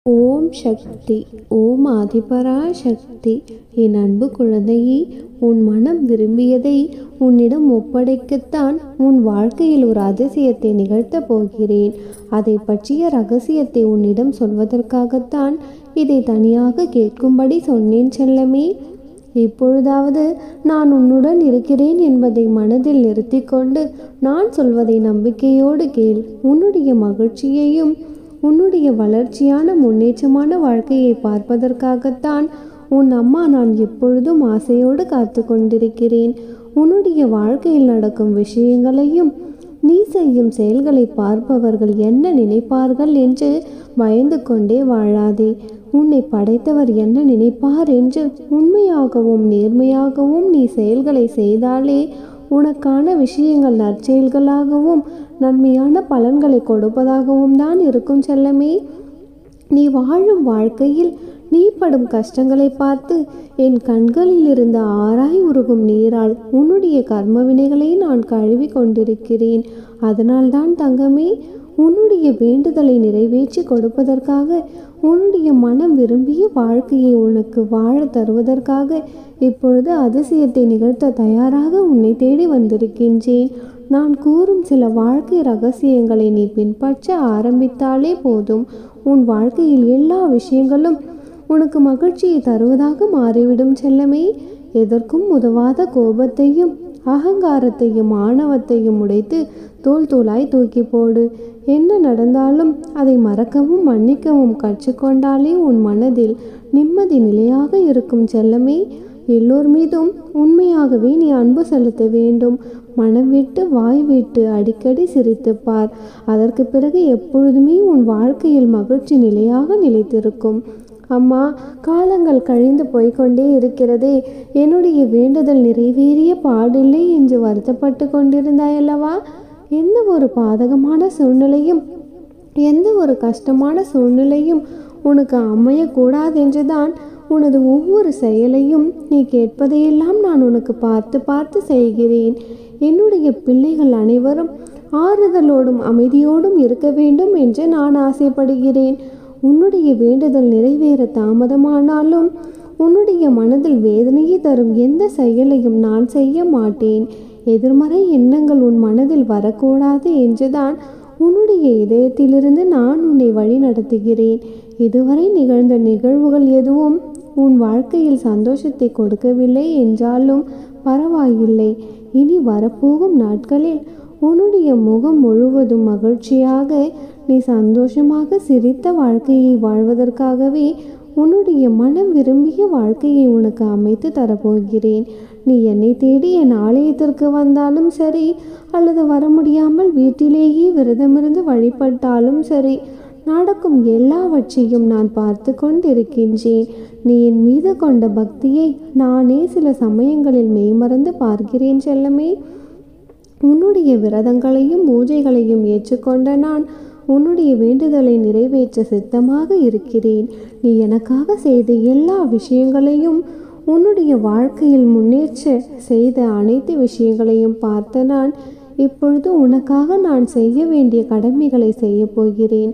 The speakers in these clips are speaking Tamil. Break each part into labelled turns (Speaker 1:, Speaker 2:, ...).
Speaker 1: ஓம் சக்தி. ஓம் ஆதிபரா சக்தி. என் அன்பு குழந்தையே, உன் மனம் விரும்பியதை உன்னிடம் ஒப்படைக்கத்தான் உன் வாழ்க்கையில் ஒரு அதிசயத்தை நிகழ்த்தப் போகிறேன். அதை பற்றிய ரகசியத்தை உன்னிடம் சொல்வதற்காகத்தான் இதை தனியாக கேட்கும்படி சொன்னேன் செல்லமே. இப்பொழுதாவது நான் உன்னுடன் இருக்கிறேன் என்பதை மனதில் நிறுத்தி கொண்டு நான் சொல்வதை நம்பிக்கையோடு கேள். உன்னுடைய மகிழ்ச்சியையும் உன்னுடைய வளர்ச்சியான முன்னேற்றமான வாழ்க்கையை பார்ப்பதற்காகத்தான் உன் அம்மா நான் எப்பொழுதும் ஆசையோடு காத்து கொண்டிருக்கிறேன். உன்னுடைய வாழ்க்கையில் நடக்கும் விஷயங்களையும் நீ செய்யும் செயல்களை பார்ப்பவர்கள் என்ன நினைப்பார்கள் என்று பயந்து கொண்டே வாழாதே. உன்னை படைத்தவர் என்ன நினைப்பார் என்று உண்மையாகவும் நேர்மையாகவும் நீ செயல்களை செய்தாலே உனக்கான விஷயங்கள் நற்செயல்களாகவும் நன்மையான பலன்களை கொடுப்பதாகவும் தான் இருக்கும் செல்லமே. நீ வாழும் வாழ்க்கையில் நீ படும் கஷ்டங்களை பார்த்து என் கண்களில் இருந்த ஆராய் உருகும் நீரால் உன்னுடைய கர்மவினைகளை நான் கழுவி கொண்டிருக்கிறேன். அதனால்தான் தங்கமே, உன்னுடைய வேண்டுதலை நிறைவேற்றி கொடுப்பதற்காக, உன்னுடைய மனம் விரும்பிய வாழ்க்கையை உனக்கு வாழ தருவதற்காக இப்பொழுது அதிசயத்தை நிகழ்த்த தயாராக உன்னை தேடி வந்திருக்கின்றேன். நான் கூறும் சில வாழ்க்கை ரகசியங்களை நீ பின்பற்ற ஆரம்பித்தாலே போதும், உன் வாழ்க்கையில் எல்லா விஷயங்களும் உனக்கு மகிழ்ச்சியை தருவதாக மாறிவிடும் செல்லமே. எதற்கும் உதவாத கோபத்தையும் அகங்காரத்தையும் ஆணவத்தையும் உடைத்து தூள் தூளாய் தூக்கி போடு. என்ன நடந்தாலும் அதை மறக்கவும் மன்னிக்கவும் கற்றுக்கொண்டாலே உன் மனதில் நிம்மதி நிலையாக இருக்கும் செல்லமே. எல்லோர் மீதும் உண்மையாகவே நீ அன்பு செலுத்த வேண்டும். மனம் விட்டு வாய் விட்டு அடிக்கடி சிரித்து பார். அதற்கு பிறகு எப்பொழுதுமே உன் வாழ்க்கையில் மகிழ்ச்சி நிலையாக நிலைத்திருக்கும். அம்மா, காலங்கள் கழிந்து போய்கொண்டே இருக்கிறதே, என்னுடைய வேண்டுதல் நிறைவேறிய பாடில்லை என்று வருத்தப்பட்டு கொண்டிருந்தாயல்லவா? எந்த ஒரு பாதகமான சூழ்நிலையும் எந்த ஒரு கஷ்டமான சூழ்நிலையும் உனக்கு அமையக்கூடாதென்றுதான் உனது ஒவ்வொரு செயலையும் நீ கேட்பதையெல்லாம் நான் உனக்கு பார்த்து பார்த்து செய்கிறேன். என்னுடைய பிள்ளைகள் அனைவரும் ஆறுதலோடும் அமைதியோடும் இருக்க வேண்டும் என்று நான் ஆசைப்படுகிறேன். உன்னுடைய வேண்டுதல் நிறைவேற தாமதமானாலும் உன்னுடைய மனதில் வேதனையை தரும் எந்த செயலையும் நான் செய்ய மாட்டேன். எதிர்மறை எண்ணங்கள் உன் மனதில் வரக்கூடாது என்றுதான் உன்னுடைய இதயத்திலிருந்து நான் உன்னை வழி நடத்துகிறேன். இதுவரை நிகழ்ந்த நிகழ்வுகள் எதுவும் உன் வாழ்க்கையில் சந்தோஷத்தை கொடுக்கவில்லை என்றாலும் பரவாயில்லை. இனி வரப்போகும் நாட்களில் உன்னுடைய முகம் முழுவதும் மகிழ்ச்சியாக நீ சந்தோஷமாக சிரித்த வாழ்க்கையை வாழ்வதற்காகவே உன்னுடைய மனம் விரும்பிய வாழ்க்கையை உனக்கு அமைத்து தரப்போகிறேன். நீ என்னை தேடி என் ஆலயத்திற்கு வந்தாலும் சரி, அல்லது வர முடியாமல் வீட்டிலேயே விரதமிருந்து வழிபட்டாலும் சரி, நடக்கும் எல்லாவற்றையும் நான் பார்த்து கொண்டிருக்கின்றேன். நீ என் மீது கொண்ட பக்தியை நானே சில சமயங்களில் மெய்மறந்து பார்க்கிறேன் செல்லமே. உன்னுடைய விரதங்களையும் பூஜைகளையும் ஏற்றுக்கொண்ட நான் உன்னுடைய வேண்டுதலை நிறைவேற்ற சித்தமாக இருக்கிறேன். நீ எனக்காக செய்த எல்லா விஷயங்களையும், உன்னுடைய வாழ்க்கையில் முன்னேற்ற செய்த அனைத்து விஷயங்களையும் பார்த்த நான் இப்பொழுது உனக்காக நான் செய்ய வேண்டிய கடமைகளை செய்ய போகிறேன்.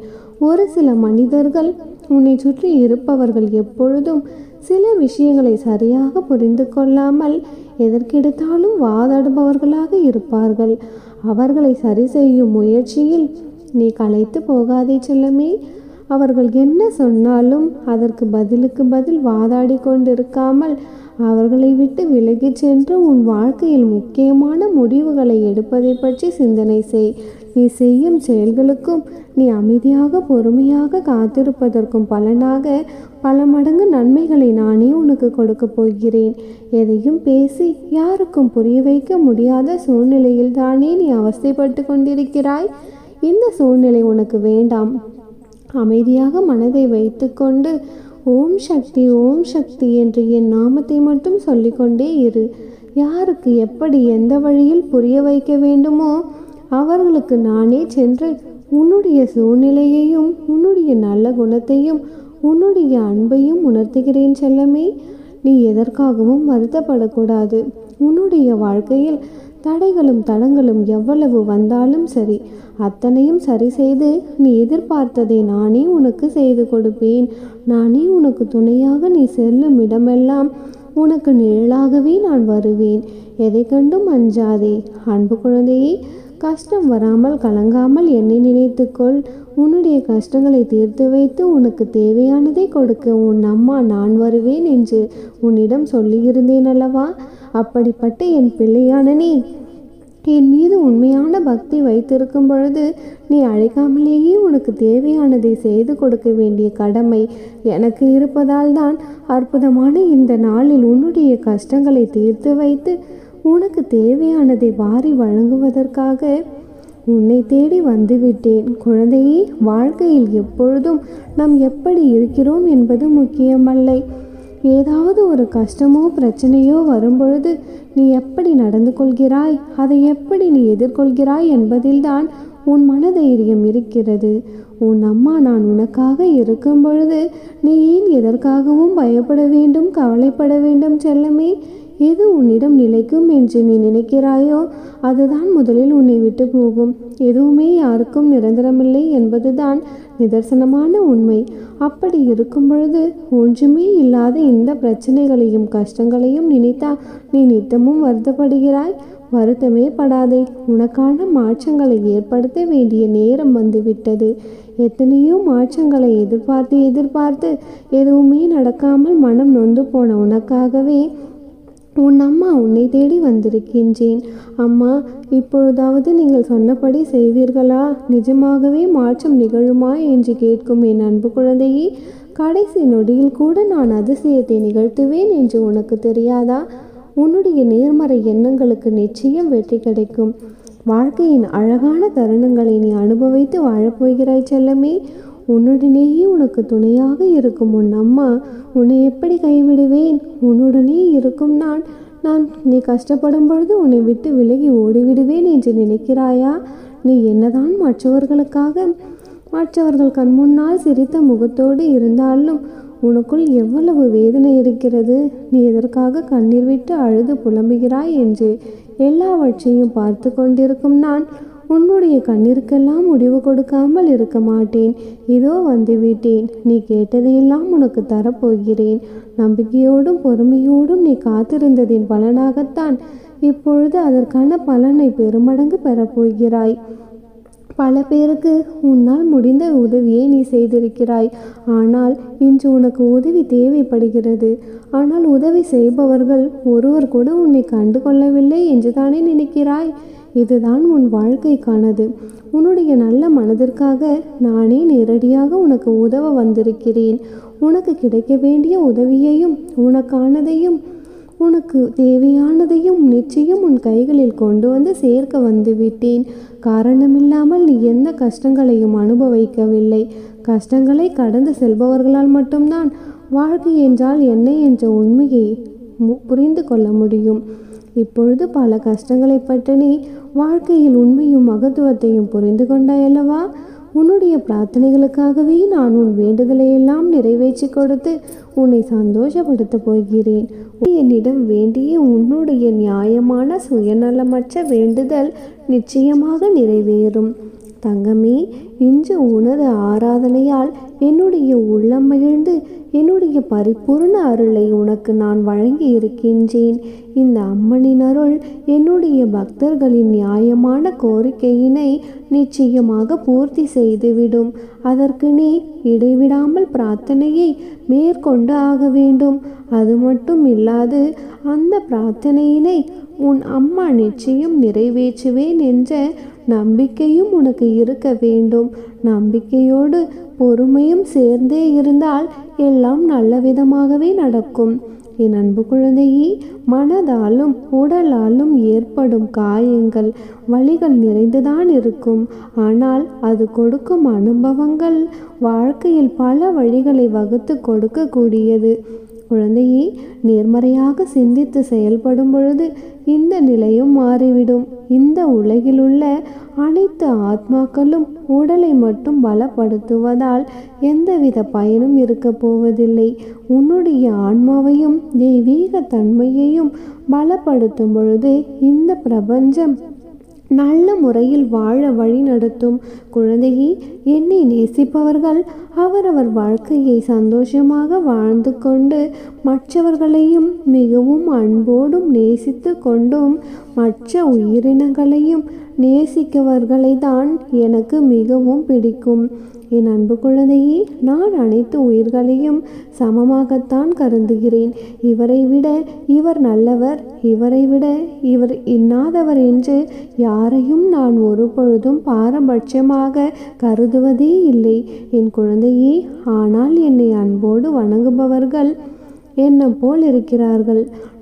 Speaker 1: ஒரு சில மனிதர்கள், உன்னை சுற்றி இருப்பவர்கள் எப்பொழுதும் சில விஷயங்களை சரியாக புரிந்து கொள்ளாமல் எதற்கெடுத்தாலும் வாதாடுபவர்களாக இருப்பார்கள். அவர்களை சரி செய்யும் முயற்சியில் நீ களைத்து போகாதே செல்லமே. அவர்கள் என்ன சொன்னாலும் அதற்கு பதிலுக்கு பதில் வாதாடி கொண்டிருக்காமல் அவர்களை விட்டு விலகி சென்று உன் வாழ்க்கையில் முக்கியமான முடிவுகளை எடுப்பதை பற்றி சிந்தனை செய். நீ செய்யும் செயல்களுக்கும் நீ அமைதியாக பொறுமையாக காத்திருப்பதற்கும் பலனாக பல மடங்கு நன்மைகளை நானே உனக்கு கொடுக்க போகிறேன். எதையும் பேசி யாருக்கும் புரிய வைக்க முடியாத சூழ்நிலையில் தானே நீ அவஸ்தைப்பட்டு கொண்டிருக்கிறாய். இந்த சூழ்நிலை உனக்கு வேண்டாம். அமைதியாக மனதை வைத்து கொண்டு ஓம் சக்தி ஓம் சக்தி என்று என் நாமத்தை மட்டும் சொல்லிக்கொண்டே இரு. யாருக்கு எப்படி எந்த வழியில் புரிய வைக்க வேண்டுமோ அவர்களுக்கு நானே சென்று உன்னுடைய சூழ்நிலையையும் உன்னுடைய நல்ல குணத்தையும் உன்னுடைய அன்பையும் உணர்த்துகிறேன் செல்லமே. நீ எதற்காகவும் வருத்தப்படக்கூடாது. உன்னுடைய வாழ்க்கையில் தடைகளும் தடங்களும் எவ்வளவு வந்தாலும் சரி, அத்தனையும் சரி செய்து நீ எதிர்பார்த்ததை நானே உனக்கு செய்து கொடுப்பேன். நானே உனக்கு துணையாக நீ செல்லும் இடமெல்லாம் உனக்கு நிழலாகவே நான் வருவேன். எதை கண்டும் அஞ்சாதே. அன்பு குழந்தையே, கஷ்டம் வராமல் கலங்காமல் என்னை நினைத்துக்கொள். உன்னுடைய கஷ்டங்களை தீர்த்து வைத்து உனக்கு தேவையானதை கொடுக்க உன் அம்மா நான் வருவேன் என்று உன்னிடம் சொல்லியிருந்தேன் அல்லவா? அப்படிப்பட்ட என் பிள்ளையான நீ என் மீது உண்மையான பக்தி வைத்திருக்கும் பொழுது நீ அழைக்காமலேயே உனக்கு தேவையானதை செய்து கொடுக்க வேண்டிய கடமை எனக்கு இருப்பதால் தான் அற்புதமான இந்த நாளில் உன்னுடைய கஷ்டங்களை தீர்த்து வைத்து உனக்கு தேவையானதை வாரி வழங்குவதற்காக உன்னை தேடி வந்துவிட்டேன். குழந்தையே, வாழ்க்கையில் எப்பொழுதும் நாம் எப்படி இருக்கிறோம் என்பது முக்கியமல்ல. ஏதாவது ஒரு கஷ்டமோ பிரச்சனையோ வரும்பொழுது நீ எப்படி நடந்து கொள்கிறாய், அதை எப்படி நீ எதிர்கொள்கிறாய் என்பதில்தான் உன் மனதைரியம் இருக்கிறது. உன் அம்மா நான் உனக்காக இருக்கும் பொழுது நீ ஏன் எதற்காகவும் பயப்பட வேண்டும், கவலைப்பட வேண்டும் செல்லமே? எது உன்னிடம் நிலைக்கும் என்று நீ நினைக்கிறாயோ அதுதான் முதலில் உன்னை விட்டு போகும். எதுவுமே யாருக்கும் நிரந்தரமில்லை என்பதுதான் நிதர்சனமான உண்மை. அப்படி இருக்கும் பொழுது ஒன்றுமே இல்லாத இந்த பிரச்சனைகளையும் கஷ்டங்களையும் நினைத்தா நீ நித்தமும் வருத்தப்படுகிறாய். வருத்தமே படாதே. உனக்கான மாற்றங்களை ஏற்படுத்த வேண்டிய நேரம் வந்துவிட்டது. எத்தனையோ மாற்றங்களை எதிர்பார்த்து எதுவுமே நடக்காமல் மனம் நொந்து போன உனக்காகவே உன் அம்மா உன்னை தேடி வந்திருக்கின்றேன். அம்மா, இப்பொழுதாவது நீங்கள் சொன்னபடி செய்வீர்களா? நிஜமாகவே மாற்றம் நிகழுமா என்று கேட்கும் என் அன்பு குழந்தையே, கடைசி நொடியில் கூட நான் அதிசயத்தை நிகழ்த்துவேன் என்று உனக்கு தெரியாதா? உன்னுடைய நேர்மறை எண்ணங்களுக்கு நிச்சயம் வெற்றி கிடைக்கும். வாழ்க்கையின் அழகான தருணங்களை நீ அனுபவித்து வாழப்போகிறாய் செல்லமே. உன்னுடனேயே உனக்கு துணையாக இருக்கும் உன் அம்மா உன்னை எப்படி கைவிடுவேன்? உன்னுடனே இருக்கும் நான் நீ கஷ்டப்படும் பொழுது உன்னை விட்டு விலகி ஓடிவிடுவேன் என்று நினைக்கிறாயா? நீ என்னதான் மற்றவர்கள் கண்முன்னால் சிரித்த முகத்தோடு இருந்தாலும் உனக்குள் எவ்வளவு வேதனை இருக்கிறது. நீ எதற்காக கண்ணீர் விட்டு அழுது புலம்புகிறாய் என்று எல்லாவற்றையும் பார்த்து கொண்டிருக்கும் நான் உன்னுடைய கண்ணீருக்கெல்லாம் முடிவு கொடுக்காமல் இருக்க மாட்டேன். இதோ வந்துவிட்டேன். நீ கேட்டதையெல்லாம் உனக்கு தரப்போகிறேன். நம்பிக்கையோடும் பொறுமையோடும் நீ காத்திருந்ததின் பலனாகத்தான் இப்பொழுது அதற்கான பலனை பெருமடங்கு பெறப்போகிறாய். பல பேருக்கு உன்னால் முடிந்த உதவியை நீ செய்திருக்கிறாய். ஆனால் இன்று உனக்கு உதவி தேவைப்படுகிறது. ஆனால் உதவி செய்பவர்கள் ஒருவர் கூட உன்னை கண்டு கொள்ளவில்லை என்று தானே நினைக்கிறாய்? இதுதான் உன் வாழ்க்கைக்கானது. உன்னுடைய நல்ல மனதிற்காக நானே நேரடியாக உனக்கு உதவ வந்திருக்கிறேன். உனக்கு கிடைக்க வேண்டிய உதவியையும் உனக்கானதையும் உனக்கு தேவையானதையும் நிச்சயம் உன் கைகளில் கொண்டு வந்து சேர்க்க வந்துவிட்டேன். காரணமில்லாமல் நீ எந்த கஷ்டங்களையும் அனுபவிக்கவில்லை. கஷ்டங்களை கடந்து செல்பவர்களால் மட்டும்தான் வாழ்க்கை என்றால் என்ன என்ற உண்மையை புரிந்து கொள்ள முடியும். இப்பொழுது பல கஷ்டங்களை பற்றி நீ வாழ்க்கையில் உண்மையும் மகத்துவத்தையும் புரிந்து கொண்டாயல்லவா? உன்னுடைய பிரார்த்தனைகளுக்காகவே நான் உன் வேண்டுதலையெல்லாம் நிறைவேற்றி கொடுத்து உன்னை சந்தோஷப்படுத்த போகிறேன். என்னிடம் வேண்டிய உன்னுடைய நியாயமான சுயநலமற்ற வேண்டுதல் நிச்சயமாக நிறைவேறும். தங்கமே, இன்று உனது ஆராதனையால் என்னுடைய உள்ளம் மகிழ்ந்து என்னுடைய பரிபூர்ண அருளை உனக்கு நான் வழங்கி இருக்கின்றேன். இந்த அம்மனின் அருள் என்னுடைய பக்தர்களின் நியாயமான கோரிக்கையினை நிச்சயமாக பூர்த்தி செய்துவிடும். அதற்கு நீ இடைவிடாமல் பிரார்த்தனையை மேற்கொண்டு ஆக வேண்டும். அது மட்டும் இல்லாது அந்த பிரார்த்தனையினை உன் அம்மா நிச்சயம் நிறைவேற்றுவேன் என்ற நம்பிக்கையும் உனக்கு இருக்க வேண்டும். நம்பிக்கையோடு பொறுமையும் சேர்ந்தே இருந்தால் எல்லாம் நல்ல விதமாகவே நடக்கும். என் அன்பு குழந்தையே, மனதாலும் உடலாலும் ஏற்படும் காயங்கள் வலிகள் நிறைந்துதான் இருக்கும். ஆனால் அது கொடுக்கும் அனுபவங்கள் வாழ்க்கையில் பல வழிகளை வகுத்து கொடுக்கக்கூடியது. குழந்தையே, நேர்மறையாக சிந்தித்து செயல்படும் பொழுது இந்த நிலையும் மாறிவிடும். இந்த உலகிலுள்ள அனைத்து ஆத்மாக்களும் உடலை மட்டும் பலப்படுத்துவதால் எந்தவித பயனும் இருக்க போவதில்லை. உன்னுடைய ஆன்மாவையும் தெய்வீக தன்மையையும் பலப்படுத்தும் பொழுது இந்த பிரபஞ்சம் நல்ல முறையில் வாழ வழி நடத்தும். குழந்தையே, என்னை நேசிப்பவர்கள் அவரவர் வாழ்க்கையை சந்தோஷமாக வாழ்ந்து கொண்டு மற்றவர்களையும் மிகவும் அன்போடும் நேசித்து கொண்டும் மற்ற உயிரினங்களையும் நேசிக்கவர்களை தான் எனக்கு மிகவும் பிடிக்கும். என் அன்பு குழந்தையே, நான் அனைத்து உயிர்களையும் சமமாகத்தான் கருதுகிறேன். இவரை விட இவர் நல்லவர், இவரை விட இவர் இன்னாதவர் என்று யாரையும் நான் ஒரு பொழுதும் பாரபட்சமாக கருதுவதே இல்லை என் குழந்தையே. ஆனால் என்னை அன்போடு வணங்குபவர்கள் என்ன போல் இருக்கிறார்கள்.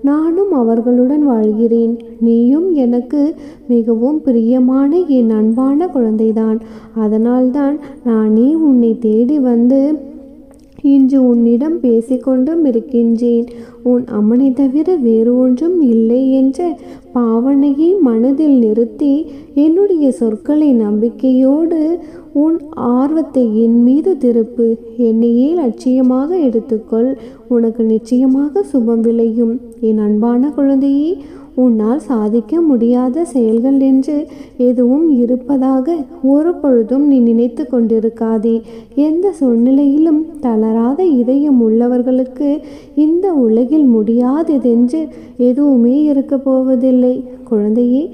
Speaker 1: நானும் அவர்களுடன் வாழ்கிறேன். நீயும் எனக்கு மிகவும் பிரியமான என் அன்பான குழந்தைதான். அதனால்தான் நானே உன்னை தேடி வந்து இன்று உன்னிடம் பேசிக்கொண்டும் இருக்கின்றேன். உன் அம்மனை தவிர வேறு ஒன்றும் இல்லை என்ற பாவனையை மனதில் நிறுத்தி என்னுடைய சொற்களை நம்பிக்கையோடு உன் ஆர்வத்தை என் மீது திருப்பு. என்னையே லட்சியமாக எடுத்துக்கொள். உனக்கு நிச்சயமாக சுபம் விளையும். என் அன்பான குழந்தையே, உன்னால் சாதிக்க முடியாத செயல்கள் என்று எதுவும் இருப்பதாக ஒரு பொழுதும் நீ நினைத்து கொண்டிருக்காதே. எந்த சூழ்நிலையிலும் தளராத இதயம் உள்ளவர்களுக்கு இந்த உலகில் முடியாததென்று எதுவுமே இருக்க போவதில்லை. குழந்தையே,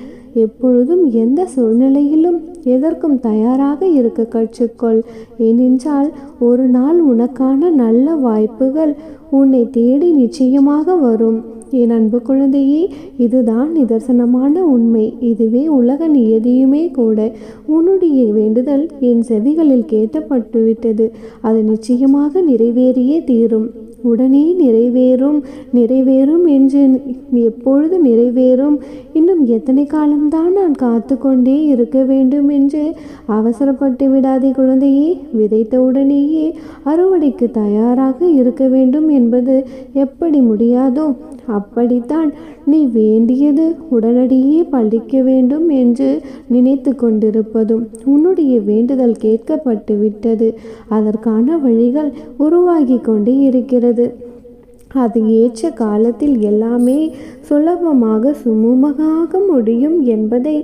Speaker 1: எப்பொழுதும் எந்த சூழ்நிலையிலும் எதற்கும் தயாராக இருக்க கற்றுக்கொள். ஏனென்றால் ஒரு நாள் உனக்கான நல்ல வாய்ப்புகள் உன்னை தேடி நிச்சயமாக வரும். என் அன்பு குழந்தையே, இதுதான் நிதர்சனமான உண்மை. இதுவே உலக நியதியுமே கூட. உன்னுடைய வேண்டுதல் என் செவிகளில் கேட்கப்பட்டுவிட்டது. அது நிச்சயமாக நிறைவேறியே தீரும். உடனே நிறைவேறும் என்று எப்பொழுது நிறைவேறும், இன்னும் எத்தனை காலம்தான் நான் காத்து கொண்டே இருக்க வேண்டும் என்று அவசரப்பட்டு விடாதே குழந்தையே. விதைத்த உடனேயே அறுவடைக்கு தயாராக இருக்க வேண்டும் என்பது எப்படி முடியாதோ அப்படித்தான் நீ வேண்டியது உடனடியே பழிக்க வேண்டும் என்று நினைத்து கொண்டிருப்பதும் உன்னுடைய வேண்டுதல் கேட்கப்பட்டு விட்டது. அதற்கான வழிகள் உருவாகி கொண்டே இருக்கிறது. அது ஏற்ற காலத்தில் எல்லாமே சுலபமாக சுமூகமாக முடியும் என்பதை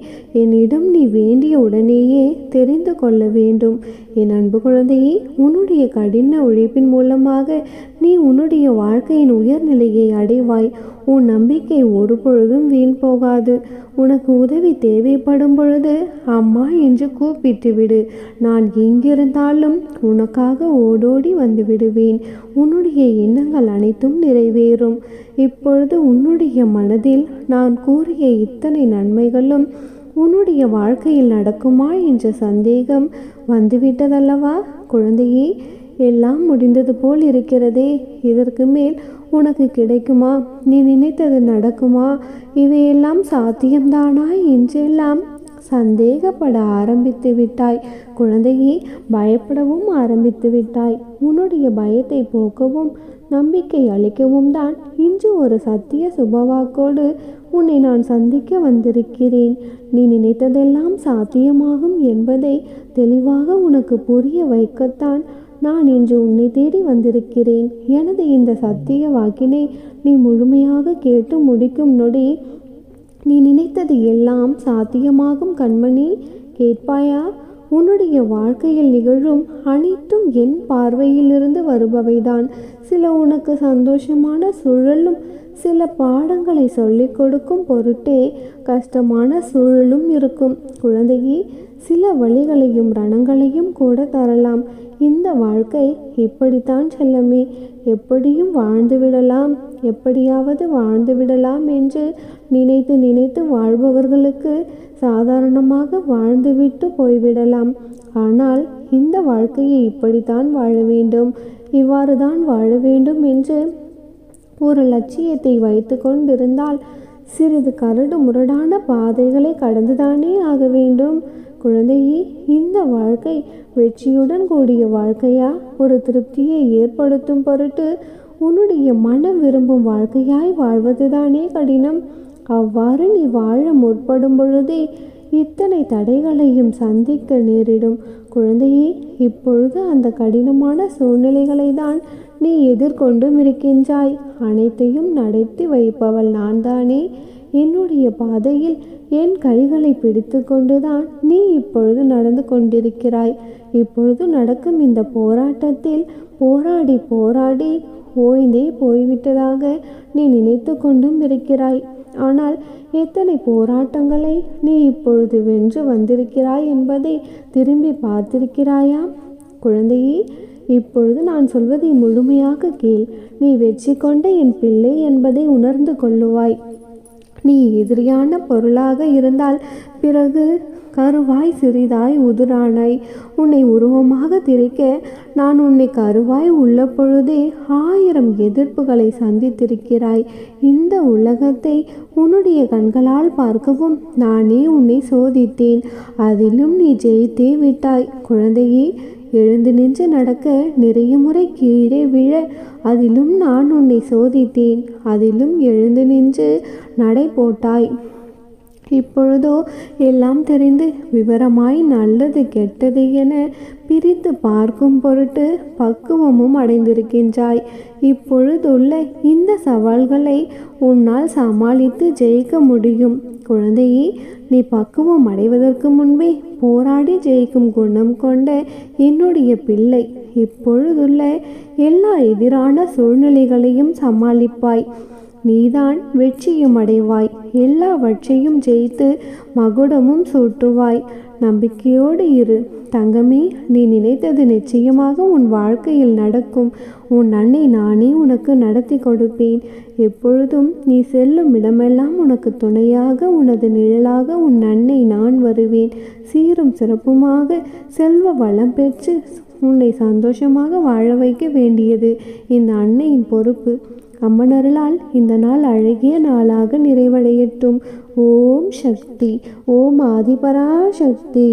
Speaker 1: என்னிடம் நீ வேண்டிய உடனேயே தெரிந்து கொள்ள வேண்டும். என் அன்பு குழந்தையே, உன்னுடைய கடின உழைப்பின் மூலமாக நீ உன்னுடைய வாழ்க்கையின் உயர்நிலையை அடைவாய். உன் நம்பிக்கை ஒரு பொழுதும் வீண் போகாது. உனக்கு உதவி தேவைப்படும் பொழுது அம்மா என்று கூப்பிட்டு விடு. நான் எங்கிருந்தாலும் உனக்காக ஓடோடி வந்து விடுவேன். உன்னுடைய எண்ணங்கள் அனைத்தும் நிறைவேறும். இப்பொழுது உன்னுடைய மனதில் நான் கூறிய இத்தனை நன்மைகளும் உன்னுடைய வாழ்க்கையில் நடக்குமா என்ற சந்தேகம் வந்துவிட்டதல்லவா குழந்தையே? எல்லாம் முடிந்தது போல் இருக்கிறதே. இதற்கு மேல் உனக்கு கிடைக்குமா? நீ நினைத்தது நடக்குமா? இவையெல்லாம் சாத்தியம்தானா என்றெல்லாம் சந்தேகப்பட ஆரம்பித்து விட்டாய் குழந்தையே. பயப்படவும் ஆரம்பித்து விட்டாய். உன்னுடைய பயத்தை போக்கவும் நம்பிக்கை அளிக்கவும் தான் இன்று ஒரு சத்திய சுபவாக்கோடு உன்னை நான் சந்திக்க வந்திருக்கிறேன். நீ நினைத்ததெல்லாம் சாத்தியமாகும் என்பதை தெளிவாக உனக்கு புரிய வைக்கத்தான் நான் இன்று உன்னை தேடி வந்திருக்கிறேன். எனது இந்த சத்திய வாக்கினை நீ முழுமையாக கேட்டு முடிக்கும் நொடி நீ நினைத்தது எல்லாம் சாத்தியமாகும் கண்மணி. கேட்பாயா? உன்னுடைய வாழ்க்கையில் நிகழும் அனைத்தும் என் பார்வையிலிருந்து வருபவைதான். சில உனக்கு சந்தோஷமான சூழலும் சில பாடங்களை சொல்லிக் கொடுக்கும் பொருட்டே கஷ்டமான சூழலும் இருக்கும் குழந்தையே. சில வழிகளையும் ரணங்களையும் கூட தரலாம். இந்த வாழ்க்கை இப்படித்தான் செல்லமே, எப்படியும் வாழ்ந்துவிடலாம், எப்படியாவது வாழ்ந்துவிடலாம் என்று நினைத்து நினைத்து வாழ்பவர்களுக்கு சாதாரணமாக வாழ்ந்துவிட்டு போய்விடலாம். ஆனால் இந்த வாழ்க்கையை இப்படித்தான் வாழ வேண்டும், இவ்வாறு தான் வாழ வேண்டும் என்று ஒரு லட்சியத்தை வைத்து கொண்டிருந்தால் சிறிது கரடு முரடான பாதைகளை கடந்துதானே ஆக வேண்டும். குழந்தையே, இந்த வாழ்க்கை வெற்றியுடன் கூடிய வாழ்க்கையா, ஒரு திருப்தியை ஏற்படுத்தும் பொருட்டு உன்னுடைய மனம் விரும்பும் வாழ்க்கையாய் வாழ்வதுதானே கடினம். அவ்வாறு நீ வாழ முற்படும் பொழுதே இத்தனை தடைகளையும் சந்திக்க நேரிடும். குழந்தையே, இப்பொழுது அந்த கடினமான சூழ்நிலைகளை தான் நீ எதிர்கொண்டும் இருக்கின்றாய். அனைத்தையும் நடத்தி வைப்பவள் நான் தானே. என்னுடைய பாதையில் என் கைகளை பிடித்து கொண்டுதான் நீ இப்பொழுது நடந்து கொண்டிருக்கிறாய். இப்பொழுது நடக்கும் இந்த போராட்டத்தில் போராடி போராடி ஓய்ந்தே போய்விட்டதாக நீ நினைத்து கொண்டும் இருக்கிறாய். ஆனால் எத்தனை போராட்டங்களை நீ இப்பொழுது வென்று வந்திருக்கிறாய் என்பதை திரும்பி பார்த்திருக்கிறாயா? குழந்தையே, இப்பொழுது நான் சொல்வதை முழுமையாக கேள். நீ வெற்றி கொண்ட என் பிள்ளை என்பதை உணர்ந்து கொள்ளுவாய். நீ எதிரியான பொருளாக இருந்தால் பிறகு கருவாய் சிறிதாய் உதிரானாய். உன்னை உருவமாக திரிக்க நான் உன்னை கருவாய் உள்ள பொழுதே 1000 எதிர்ப்புகளை சந்தித்திருக்கிறாய். இந்த உலகத்தை உன்னுடைய கண்களால் பார்க்கவும் நானே உன்னை சோதித்தேன். அதிலும் நீ ஜெயித்தே விட்டாய். குழந்தையே, எழுந்து நின்று நடக்க நிறைய முறை கீழே விழ அதிலும் நான் உன்னை சோதித்தேன். அதிலும் எழுந்து நின்று நடை போட்டாய். இப்பொழுதோ எல்லாம் தெரிந்து விவரமாய் நல்லது கெட்டது என பிரித்து பார்க்கும் பொருட்டு பக்குவமும் அடைந்திருக்கின்றாய். இப்பொழுதுள்ள இந்த சவால்களை உன்னால் சமாளித்து ஜெயிக்க முடியும். குழந்தையே, நீ பக்குவம் அடைவதற்கு முன்பே போராடி ஜெயிக்கும் குணம் கொண்ட என்னுடைய பிள்ளை. இப்பொழுதுள்ள எல்லா எதிரான சூழ்நிலைகளையும் சமாளிப்பாய். நீதான் வெற்றியும் அடைவாய். எல்லாவற்றையும் ஜெயித்து மகுடமும் சூட்டுவாய். நம்பிக்கையோடு இரு தங்கமே. நீ நினைத்தது நிச்சயமாக உன் வாழ்க்கையில் நடக்கும். உன் அன்னை நானே உனக்கு நடத்தி கொடுப்பேன். எப்பொழுதும் நீ செல்லும் இடமெல்லாம் உனக்கு துணையாக, உனது நிழலாக உன் அன்னை நான் வருவேன். சீரும் சிறப்புமாக செல்வ வளம் பெற்று உன்னை சந்தோஷமாக வாழ வைக்க வேண்டியது இந்த அன்னையின் பொறுப்பு. அம்மனருளால் இந்த நாள் அழகிய நாளாக நிறைவடையட்டும். ஓம் சக்தி. ஓம் ஆதிபராசக்தி.